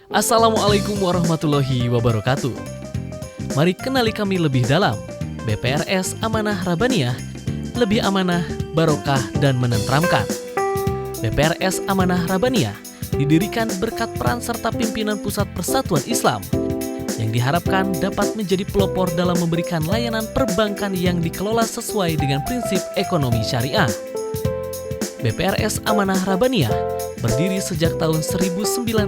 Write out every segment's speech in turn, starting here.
Assalamualaikum warahmatullahi wabarakatuh. Mari kenali kami lebih dalam. BPRS Amanah Rabbaniyah, lebih amanah, barokah, dan menenteramkan. BPRS Amanah Rabbaniyah didirikan berkat peran serta pimpinan Pusat Persatuan Islam yang diharapkan dapat menjadi pelopor dalam memberikan layanan perbankan yang dikelola sesuai dengan prinsip ekonomi syariah. BPRS Amanah Rabbaniyah berdiri sejak tahun 1990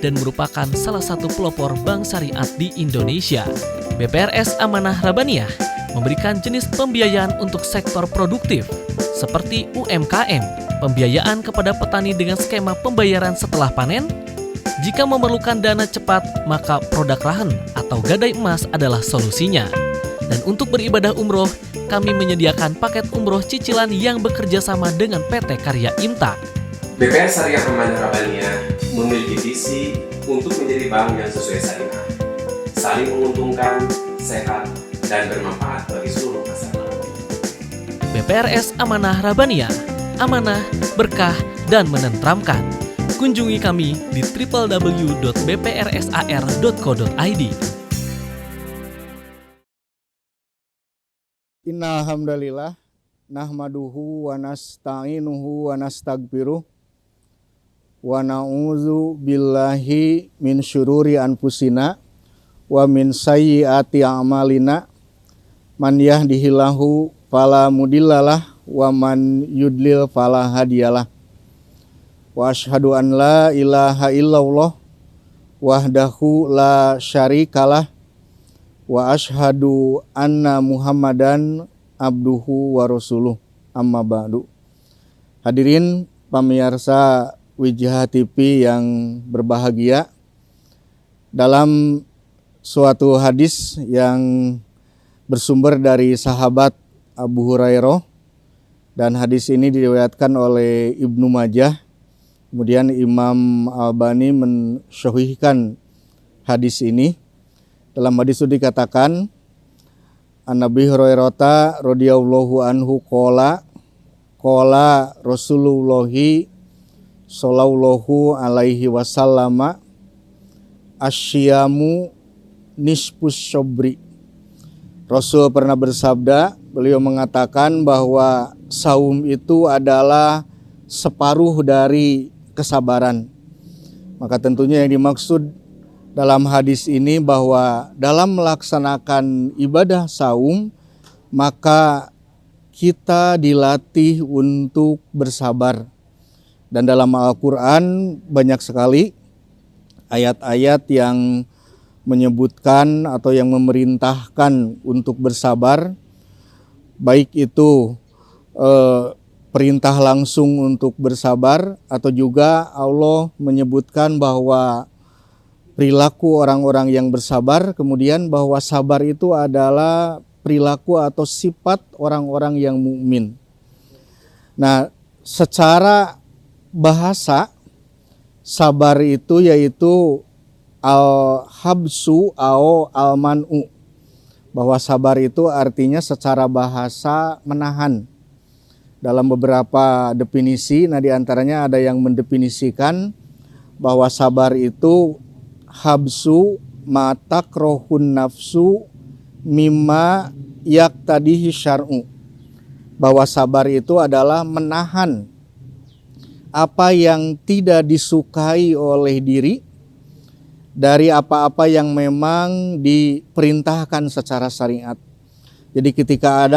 dan merupakan salah satu pelopor bank syariat di Indonesia. BPRS Amanah Rabbaniyah memberikan jenis pembiayaan untuk sektor produktif seperti UMKM, pembiayaan kepada petani dengan skema pembayaran setelah panen. Jika memerlukan dana cepat, maka produk rahen atau gadai emas adalah solusinya. Dan untuk beribadah umroh, kami menyediakan paket umroh cicilan yang bekerja sama dengan PT Karya Imtak. BPR Syariah Amanah Rabbaniyah memiliki visi untuk menjadi bank yang sesuai syariah, saling menguntungkan, sehat, dan bermanfaat bagi seluruh masyarakat. BPRS Amanah Rabbaniyah, amanah, berkah, dan menenteramkan. Kunjungi kami di www.bprsar.co.id. Innal hamdalillah nahmaduhu wa nasta'inuhu wa nastagfiruh wa na'udzu billahi min syururi anfusina wa min sayyiati a'malina. Man yahdihillahu fala mudhillalah wa man yudlil fala hadiyalah. Wa asyhadu an la ilaha illallah wahdahu la syarikalah wa asyhadu anna Muhammadan abduhu wa rasuluh, amma ba'du. Hadirin pemirsa Wijah TV yang berbahagia, dalam suatu hadis yang bersumber dari sahabat Abu Hurairah, dan hadis ini diriwayatkan oleh Ibnu Majah, kemudian Imam Albani mensyahihkan hadis ini. Dalam hadis itu dikatakan, An-Nabi Hurairah radhiyallahu anhu qala Rasulullahi sallallahu alaihi wasallama asyamu nisfus syabri. Rasul pernah bersabda, beliau mengatakan bahwa saum itu adalah separuh dari kesabaran. Maka tentunya yang dimaksud dalam hadis ini bahwa dalam melaksanakan ibadah saum, maka kita dilatih untuk bersabar. Dan dalam Al-Quran banyak sekali ayat-ayat yang menyebutkan atau yang memerintahkan untuk bersabar, baik itu perintah langsung untuk bersabar, atau juga Allah menyebutkan bahwa perilaku orang-orang yang bersabar, kemudian bahwa sabar itu adalah perilaku atau sifat orang-orang yang mukmin. Nah, secara bahasa sabar itu yaitu al-habsu atau al-man'u. Bahwa sabar itu artinya secara bahasa menahan. Dalam beberapa definisi, nah diantaranya ada yang mendefinisikan bahwa sabar itu habsu matakrohun nafsu mimma yaktadihi syar'u. Bahwa sabar itu adalah menahan apa yang tidak disukai oleh diri dari apa-apa yang memang diperintahkan secara syariat. Jadi ketika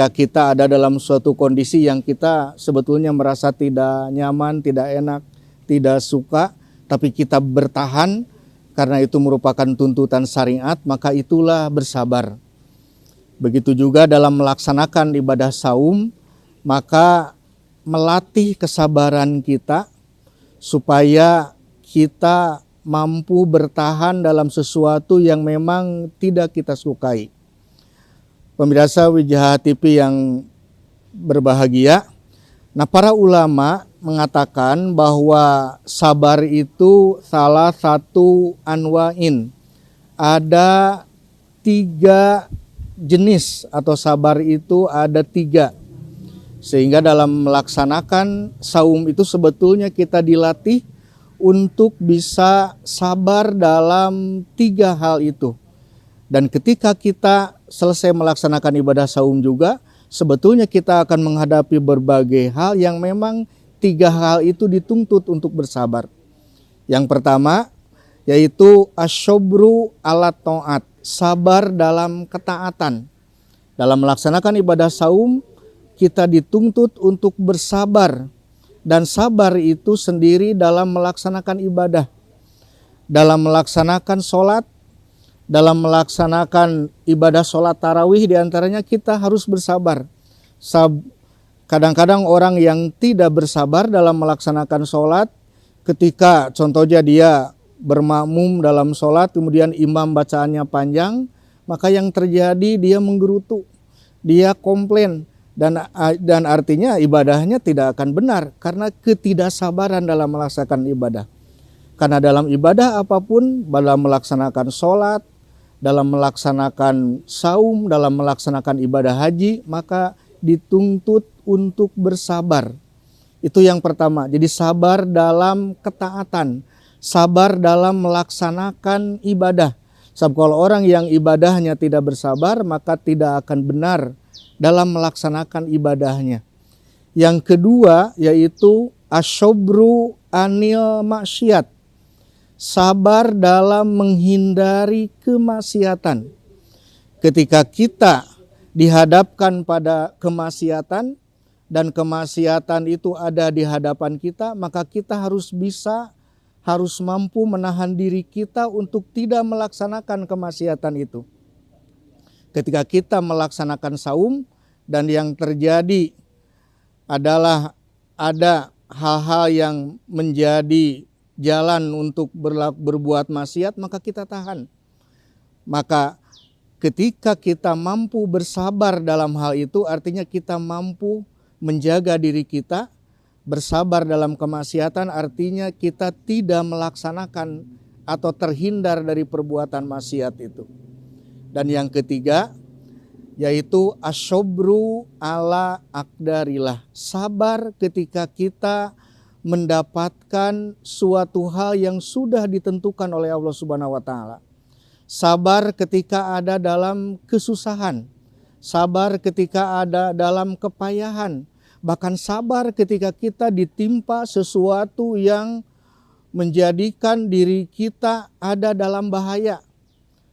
kita ada dalam suatu kondisi yang kita sebetulnya merasa tidak nyaman, tidak enak, tidak suka, tapi kita bertahan karena itu merupakan tuntutan syariat, maka itulah bersabar. Begitu juga dalam melaksanakan ibadah saum, maka melatih kesabaran kita supaya kita mampu bertahan dalam sesuatu yang memang tidak kita sukai. Pemirsa Wijah TV yang berbahagia, nah para ulama mengatakan bahwa sabar itu salah satu anwa'in. Ada 3 jenis atau sabar itu ada 3. Sehingga dalam melaksanakan saum itu sebetulnya kita dilatih untuk bisa sabar dalam 3 hal itu. Dan ketika kita selesai melaksanakan ibadah saum juga, sebetulnya kita akan menghadapi berbagai hal yang memang 3 hal itu dituntut untuk bersabar. Yang pertama yaitu asyobru ala ta'at, sabar dalam ketaatan. Dalam melaksanakan ibadah saum, kita dituntut untuk bersabar. Dan sabar itu sendiri dalam melaksanakan ibadah. Dalam melaksanakan sholat, dalam melaksanakan ibadah sholat tarawih diantaranya kita harus bersabar. Kadang-kadang orang yang tidak bersabar dalam melaksanakan sholat, ketika contohnya dia bermakmum dalam sholat, kemudian imam bacaannya panjang, maka yang terjadi dia menggerutu, dia komplain, dan artinya ibadahnya tidak akan benar karena ketidaksabaran dalam melaksanakan ibadah. Karena dalam ibadah apapun, dalam melaksanakan sholat, dalam melaksanakan saum, dalam melaksanakan ibadah haji, maka dituntut untuk bersabar. Itu yang pertama, jadi sabar dalam ketaatan, sabar dalam melaksanakan ibadah. Sebab kalau orang yang ibadahnya tidak bersabar, maka tidak akan benar dalam melaksanakan ibadahnya. Yang kedua yaitu asyobru anil maksiat, sabar dalam menghindari kemaksiatan. Ketika kita dihadapkan pada kemaksiatan dan kemaksiatan itu ada di hadapan kita, maka kita harus mampu menahan diri kita untuk tidak melaksanakan kemaksiatan itu. Ketika kita melaksanakan saum dan yang terjadi adalah ada hal-hal yang menjadi jalan untuk berbuat maksiat, maka kita tahan. Maka ketika kita mampu bersabar dalam hal itu, artinya kita mampu menjaga diri kita. Bersabar dalam kemaksiatan artinya kita tidak melaksanakan atau terhindar dari perbuatan maksiat itu. Dan yang ketiga yaitu asyobru ala akdarillah, sabar ketika kita mendapatkan suatu hal yang sudah ditentukan oleh Allah Subhanahu wa taala. Sabar ketika ada dalam kesusahan, sabar ketika ada dalam kepayahan, bahkan sabar ketika kita ditimpa sesuatu yang menjadikan diri kita ada dalam bahaya.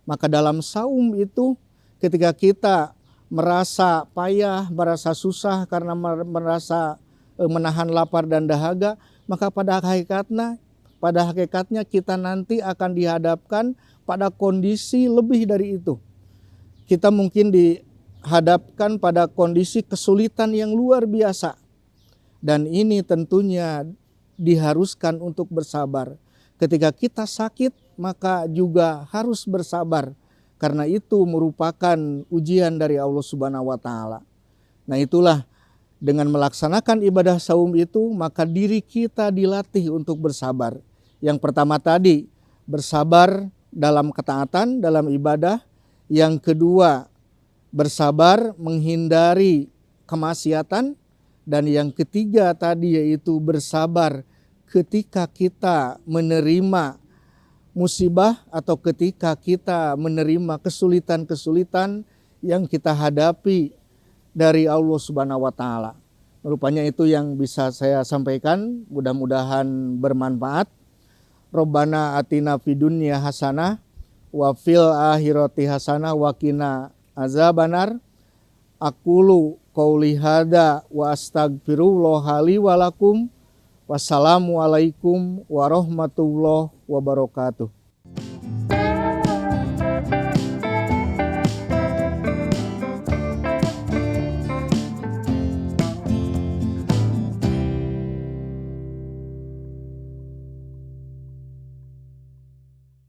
Maka dalam saum itu ketika kita merasa payah, merasa susah karena merasa menahan lapar dan dahaga, maka pada hakikatnya kita nanti akan dihadapkan pada kondisi lebih dari itu. Kita mungkin dihadapkan pada kondisi kesulitan yang luar biasa. Dan ini tentunya diharuskan untuk bersabar. Ketika kita sakit, maka juga harus bersabar. Karena itu merupakan ujian dari Allah Subhanahu wa taala. Nah, itulah dengan melaksanakan ibadah saum itu, maka diri kita dilatih untuk bersabar. Yang pertama tadi, bersabar dalam ketaatan, dalam ibadah. Yang kedua, bersabar menghindari kemaksiatan. Dan yang ketiga tadi yaitu bersabar ketika kita menerima musibah atau ketika kita menerima kesulitan-kesulitan yang kita hadapi dari Allah Subhanahu wa taala. Rupanya itu yang bisa saya sampaikan, mudah-mudahan bermanfaat. Rabbana atina fid dunya hasanah wa fil akhirati hasanah wa qina azabannar. Aqulu qauli hada wa astaghfirullah li wa lakum. Wassalamualaikum warahmatullahi wabarakatuh.